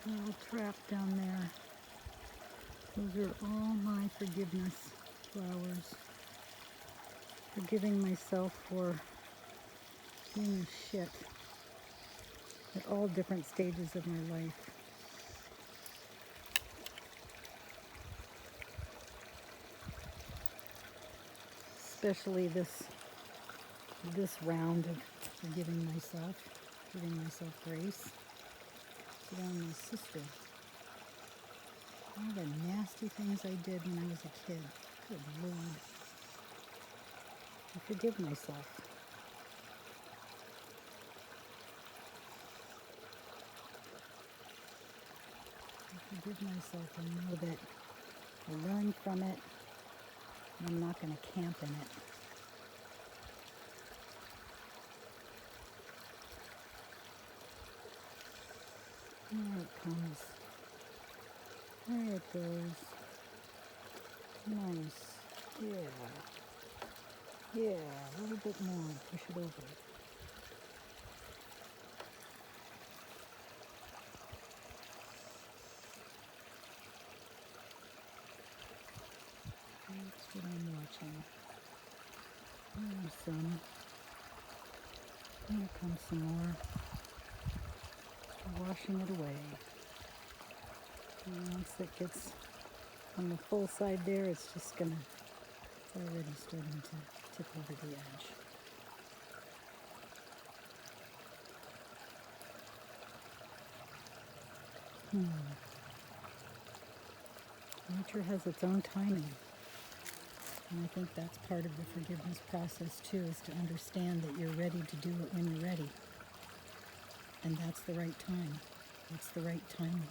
little trap down there. Those are all my forgiveness flowers. Forgiving myself for being a shit at all different stages of my life. Especially this round of forgiving myself, giving myself grace. Around my sister. All the nasty things I did when I was a kid. Good Lord. I forgive myself. I forgive myself and know that I learned from it and I'm not going to camp in it. There it comes. There it goes. Nice. Yeah. Yeah, a little bit more. Push it over. That's what I'm watching. There's some. Here comes some more. Washing it away. And once it gets on the full side there, it's just gonna, it's already starting to tip over the edge. Nature has its own timing. And I think that's part of the forgiveness process too, is to understand that you're ready to do it when you're ready. And that's the right time. That's the right timing.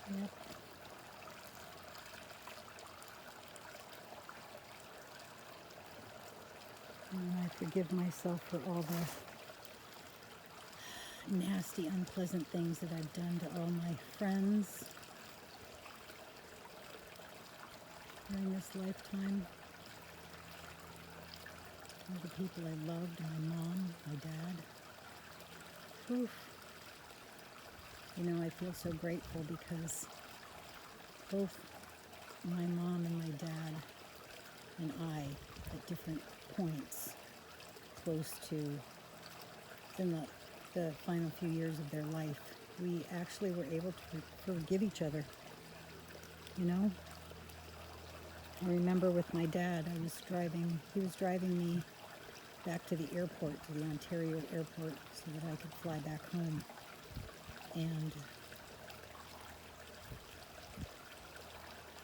Yep. And I forgive myself for all the nasty, unpleasant things that I've done to all my friends during this lifetime. All the people I loved, my mom, my dad. Oof. You know, I feel so grateful because both my mom and my dad and I, at different points, close to, in the final few years of their life, we actually were able to forgive each other, you know? I remember with my dad, he was driving me back to the airport, to the Ontario airport, so that I could fly back home. And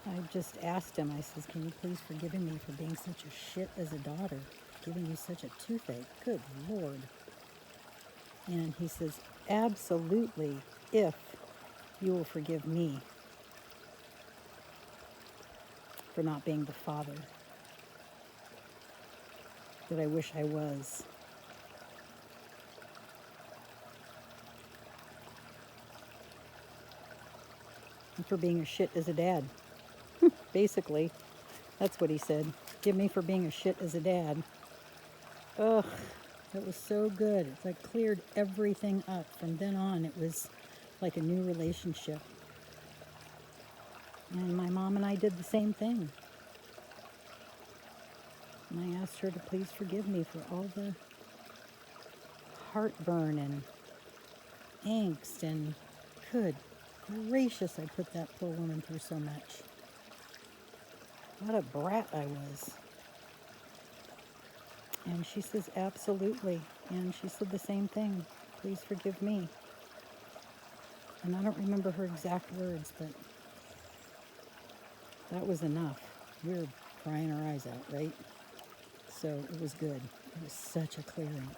I just asked him, I says, can you please forgive me for being such a shit as a daughter, giving you such a toothache? Good Lord. And he says, absolutely, if you will forgive me for not being the father that I wish I was. And for being a shit as a dad. Basically, that's what he said. Forgive me for being a shit as a dad. Ugh, that was so good. It's like cleared everything up. From then on, it was like a new relationship. And my mom and I did the same thing. And I asked her to please forgive me for all the heartburn and angst, and good gracious, I put that poor woman through so much. What a brat I was. And she says, absolutely. And she said the same thing. Please forgive me. And I don't remember her exact words, but that was enough. We were crying our eyes out, right? So it was good. It was such a clearing.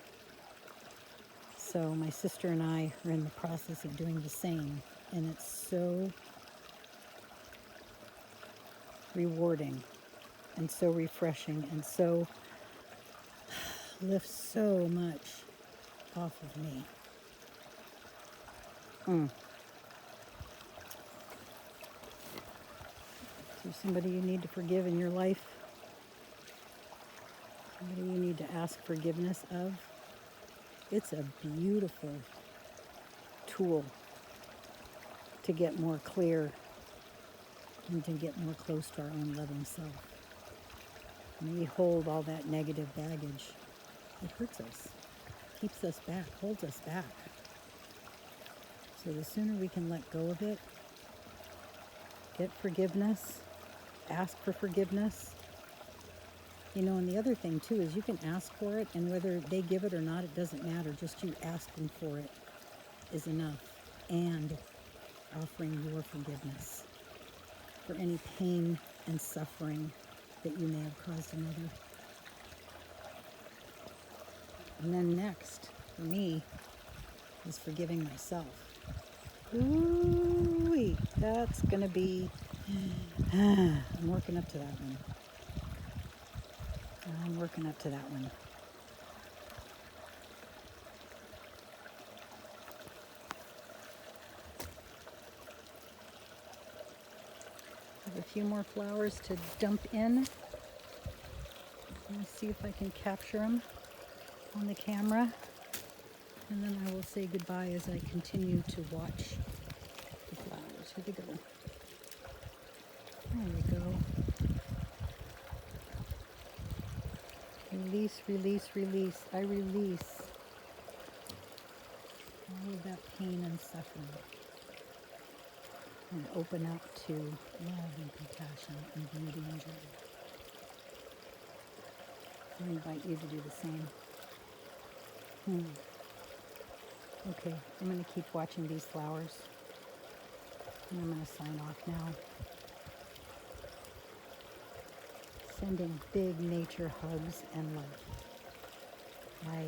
So my sister and I are in the process of doing the same. And it's so rewarding and so refreshing and so lifts so much off of me. There's somebody you need to forgive in your life, somebody you need to ask forgiveness of. It's a beautiful tool to get more clear and to get more close to our own loving self. When we hold all that negative baggage, it hurts us, keeps us back, holds us back. So the sooner we can let go of it, get forgiveness, ask for forgiveness. You know, and the other thing too is you can ask for it, and whether they give it or not, it doesn't matter. Just you asking for it is enough. And offering your forgiveness for any pain and suffering that you may have caused another. And then next, for me, is forgiving myself. Ooh, that's gonna be, I'm working up to that one. I'm working up to that one. I have a few more flowers to dump in. Let me see if I can capture them on the camera. And then I will say goodbye as I continue to watch the flowers. Here we go. There we go. Release, release, release. I release all of that pain and suffering and open up to love and compassion and beauty and joy. I invite you to do the same. Okay, I'm going to keep watching these flowers, and I'm going to sign off now. Sending big nature hugs and love. Bye.